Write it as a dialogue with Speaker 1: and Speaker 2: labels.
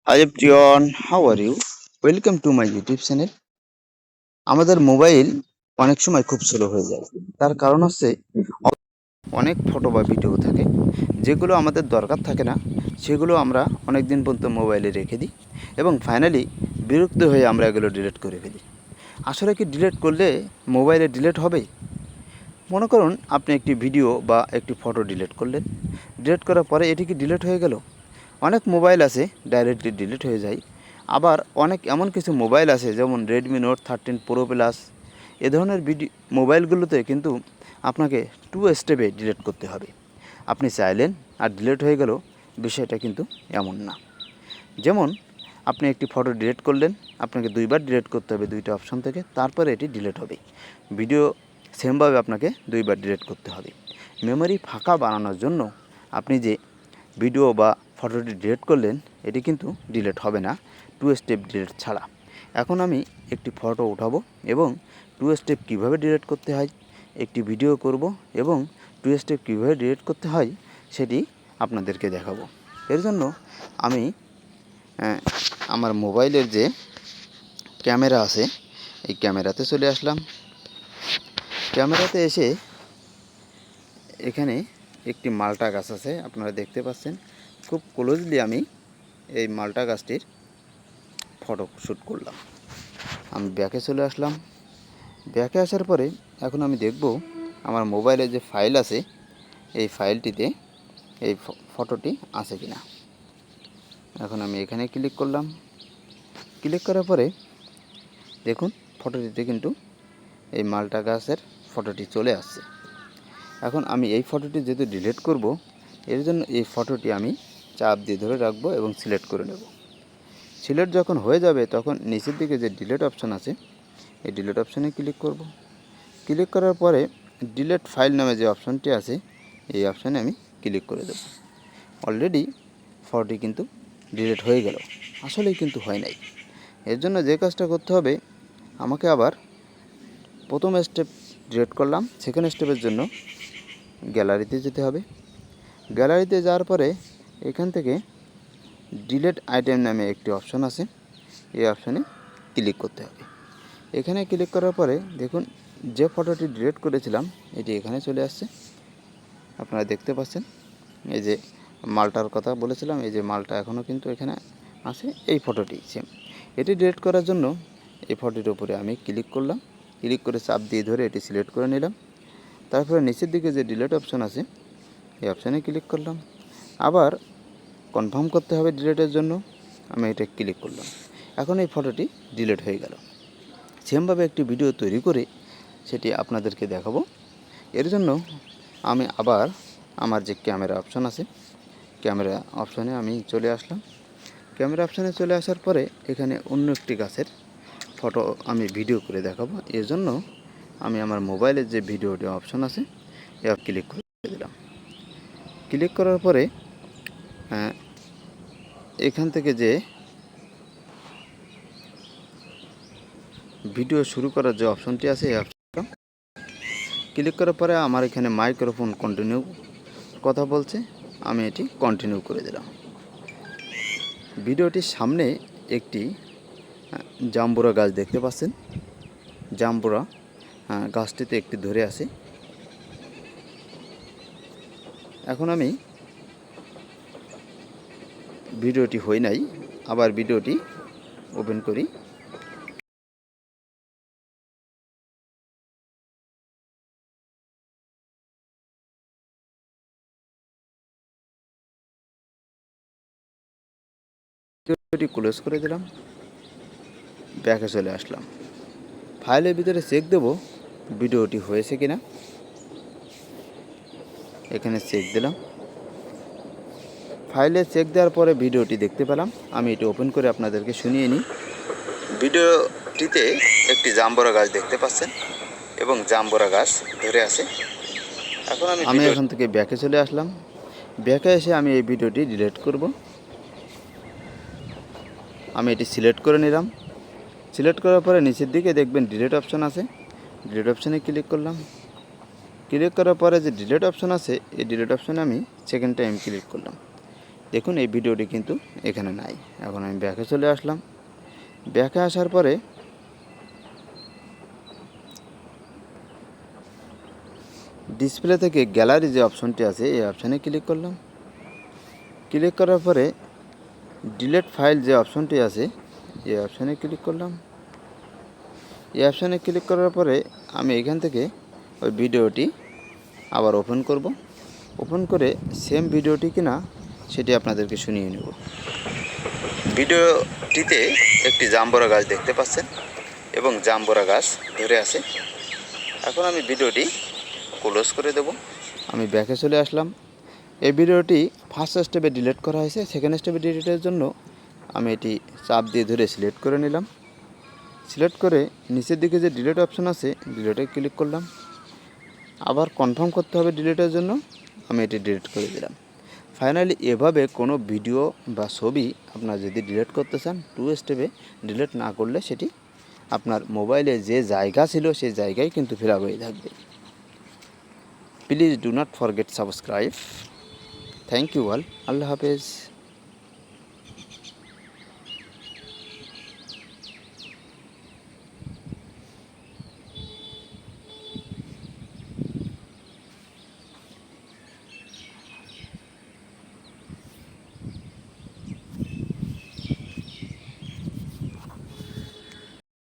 Speaker 1: Hi everyone, how are you? Welcome to my YouTube channel. আমাদের mobile অনেক সময় খুব স্লো হয়ে যায়। তার কারণ হচ্ছে অনেক ফটো বা ভিডিও থাকে যেগুলো আমাদের দরকার থাকে না, সেগুলো আমরা অনেক দিন পর্যন্ত মোবাইলে রেখে দিই এবং ফাইনালি বিরক্ত হয়ে আমরা এগুলো ডিলিট করে ফেলি। আসলে কি ডিলিট করলে মোবাইলে ডিলিট হবে? মনে করুন আপনি একটি ভিডিও বা একটি ফটো ডিলিট করলেন, ডিলিট করার পরে এটি কি ডিলিট হয়ে গেল? অনেক মোবাইল আছে ডাইরেক্টলি ডিলিট হয়ে যায়, আবার অনেক এমন কিছু মোবাইল আছে যেমন রেডমি নোট 13 প্রো প্লাস এ ধরনের মোবাইলগুলোতে কিন্তু আপনাকে 2 স্টেপে ডিলিট করতে হবে। আপনি চাইলেন আর ডিলিট হয়ে গেল, বিষয়টা কিন্তু এমন না। যেমন আপনি একটি ফটো ডিলিট করলেন, আপনাকে দুইবার ডিলিট করতে হবে দুইটা অপশন থেকে, তারপরে এটি ডিলিট হবে। ভিডিও সেমভাবে আপনাকে দুইবার ডিলিট করতে হবে। মেমোরি ফাঁকা বানানোর জন্য আপনি যে ভিডিও বা ফটোটি ডিলিট করলেন, এটি কিন্তু ডিলিট হবে না 2 স্টেপ ডিলিট ছাড়া। এখন আমি একটি ফটো উঠাবো এবং 2 স্টেপ কীভাবে ডিলিট করতে হয়, একটি ভিডিও করব এবং 2 স্টেপ কীভাবে ডিলিট করতে হয় সেটি আপনাদেরকে দেখাবো। এর জন্য আমি আমার মোবাইলের যে ক্যামেরা আছে এই ক্যামেরাতে চলে আসলাম। ক্যামেরাতে এসে এখানে একটি মালটা গাছ আছে, আপনারা দেখতে পাচ্ছেন। খুব ক্লোজলি আমি এই মালটা গাছটির ফটো শ্যুট করলাম। আমি ব্যাকে চলে আসলাম। ব্যাকে আসার পরে এখন আমি দেখব আমার মোবাইলে যে ফাইল আছে এই ফাইলটিতে এই ফটোটি আছে কিনা। এখন আমি এখানে ক্লিক করলাম। ক্লিক করার পরে দেখুন ফটোটিতে কিন্তু এই মালটা গাছের ফটোটি চলে আসছে। এখন আমি এই ফটোটি যেহেতু ডিলিট করব, এর জন্য এই ফটোটি আমি চাপ দিয়ে ধরে রাখবো এবং সিলেক্ট করে নেব। সিলেক্ট যখন হয়ে যাবে তখন নিচের দিকে যে ডিলিট অপশান আছে এই ডিলিট অপশানে ক্লিক করব। ক্লিক করার পরে ডিলিট ফাইল নামে যে অপশানটি আছে এই অপশানে আমি ক্লিক করে দেব। অলরেডি ফটোটি কিন্তু ডিলিট হয়ে গেল, আসলেই কিন্তু হয় নাই। এর জন্য যে কাজটা করতে হবে, আমাকে আবার প্রথম স্টেপ ডিলিট করলাম, সেকেন্ড স্টেপের জন্য গ্যালারিতে যেতে হবে। গ্যালারিতে যাওয়ার পরে এখান থেকে ডিলিট আইটেম নামে একটি অপশন আছে, এই অপশানে ক্লিক করতে হবে। এখানে ক্লিক করার পরে দেখুন যে ফটোটি ডিলিট করেছিলাম এটি এখানে চলে আসছে, আপনারা দেখতে পাচ্ছেন। এই যে মালটার কথা বলেছিলাম, এই যে মালটা এখনও কিন্তু এখানে আছে, এই ফটোটি সেম। এটি ডিলিট করার জন্য এই ফটোটির উপরে আমি ক্লিক করলাম। ক্লিক করে চাপ দিয়ে ধরে এটি সিলেক্ট করে নিলাম। তারপরে নিচের দিকে যে ডিলিট অপশান আছে এই অপশানে ক্লিক করলাম। আবার কনফার্ম করতে হবে ডিলিটের জন্য, আমি এটা ক্লিক করলাম। এখন এই ফটোটি ডিলিট হয়ে গেল। সেমভাবে একটি ভিডিও তৈরি করে সেটি আপনাদেরকে দেখাবো। এর জন্য আমি আবার আমার যে ক্যামেরা অপশান আছে ক্যামেরা অপশানে আমি চলে আসলাম। ক্যামেরা অপশানে চলে আসার পরে এখানে অন্য একটি গাছের ফটো আমি ভিডিও করে দেখাবো। এর জন্য আমি আমার মোবাইলের যে ভিডিওটি অপশান আছে এ ক্লিক করে দিলাম। ক্লিক করার পরে এখান থেকে যে ভিডিও শুরু করার যে অপশনটি আছে এই অপশন ক্লিক করার পরে আমার এখানে মাইক্রোফোন কন্টিনিউ কথা বলছে, আমি এটি কন্টিনিউ করে দিলাম। ভিডিওটির সামনে একটি জাম্বুরা গাছ দেখতে পাচ্ছেন। জাম্বুরা গাছটিতে একটি ধরে আছে। এখন আমি ভিডিওটি হই নাই, আবার ভিডিওটি ওপেন করি। ভিডিওটি ক্লোজ করে দিলাম, ব্যাকে চলে আসলাম। ফাইলের ভিতরে চেক দেব ভিডিওটি হয়েছে কিনা। এখানে চেক দিলাম। ফাইলে চেক দেওয়ার পরে ভিডিওটি দেখতে পেলাম। আমি এটি ওপেন করে আপনাদেরকে শুনিয়ে নিই। ভিডিওটিতে একটি জাম্বুরা গাছ দেখতে পাচ্ছেন এবং জাম্বুরা গাছ ধরে আছে। এখন আমি এখান থেকে ব্যাকে চলে আসলাম। ব্যাকে এসে আমি এই ভিডিওটি ডিলিট করব। আমি এটি সিলেক্ট করে নিলাম। সিলেক্ট করার পরে নিচের দিকে দেখবেন ডিলিট অপশান আছে, ডিলিট অপশানে ক্লিক করলাম। ক্লিক করার পরে যে ডিলিট অপশান আছে এই ডিলিট অপশানে আমি সেকেন্ড টাইম ক্লিক করলাম। দেখুন এই ভিডিওটি কিন্তু এখানে নাই। এখন আমি ব্যাকে চলে আসলাম। ব্যাকে আসার পরে ডিসপ্লে থেকে গ্যালারি যে অপশনটি আছে এই অপশানে ক্লিক করলাম। ক্লিক করার পরে ডিলিট ফাইল যে অপশনটি আছে এই অপশানে ক্লিক করলাম। এই অপশানে ক্লিক করার পরে আমি এখান থেকে ওই ভিডিওটি আবার ওপেন করব। ওপেন করে সেম ভিডিওটি কিনা সেটি আপনাদেরকে শুনিয়ে নেব। ভিডিওটিতে একটি জাম্বুরা গাছ দেখতে পাচ্ছেন এবং জাম্বুরা গাছ ধরে আছে। এখন আমি ভিডিওটি ক্লোজ করে দেব। আমি ব্যাকে চলে আসলাম। এই ভিডিওটি ফার্স্ট স্টেপে ডিলিট করা হয়েছে। সেকেন্ড স্টেপে ডিলিটের জন্য আমি এটি চাপ দিয়ে ধরে সিলেক্ট করে নিলাম। সিলেক্ট করে নিচের দিকে যে ডিলিট অপশন আছে ডিলিটে ক্লিক করলাম। আবার কনফার্ম করতে হবে ডিলিটের জন্য, আমি এটি ডিলিট করে দিলাম। ফাইনালি এভাবে কোনো ভিডিও বা ছবি আপনার যদি ডিলিট করতে চান 2 স্টেপে ডিলিট না করলে সেটি আপনার মোবাইলে যে জায়গা ছিল সেই জায়গায় কিন্তু ফিল আপ হয়ে থাকবে। Please do not forget subscribe. Thank you all. আল্লাহ হাফেজ।